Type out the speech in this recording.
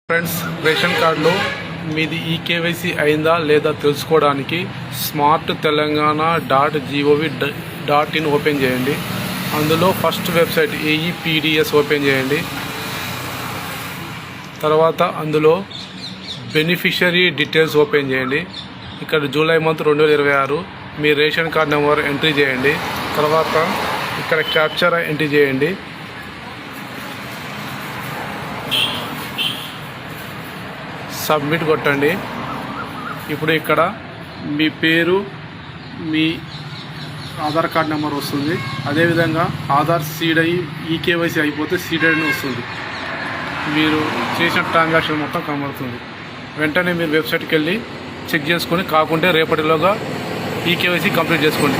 Friends, ration కార్డులో మీది eKYC అయిందా లేదా తెలుసుకోవడానికి స్మార్ట్ తెలంగాణ .gov.in ఓపెన్ చేయండి. అందులో ఫస్ట్ వెబ్సైట్ AEPDS ఓపెన్ చేయండి. తర్వాత అందులో బెనిఫిషరీ డీటెయిల్స్ ఓపెన్ చేయండి. ఇక్కడ జూలై మంత్ 2026 మీ రేషన్ కార్డ్ నెంబర్ ఎంట్రీ చేయండి. తర్వాత ఇక్కడ క్యాప్చర్ ఎంట్రీ చేయండి. సబ్మిట్ కొట్టండి. ఇప్పుడు ఇక్కడ మీ పేరు, మీ ఆధార్ కార్డ్ నెంబర్ వస్తుంది. అదేవిధంగా ఆధార్ సీడ్ అయ్యి ఈకేవైసీ అయిపోతే సీడెడ్ అని వస్తుంది. మీరు చేసిన ట్రాన్సాక్షన్ మొత్తం కనబడుతుంది. వెంటనే మీరు వెబ్సైట్కి వెళ్ళి చెక్ చేసుకొని, కాకుంటే రేపటిలోగా ఈకేవైసీ కంప్లీట్ చేసుకోండి.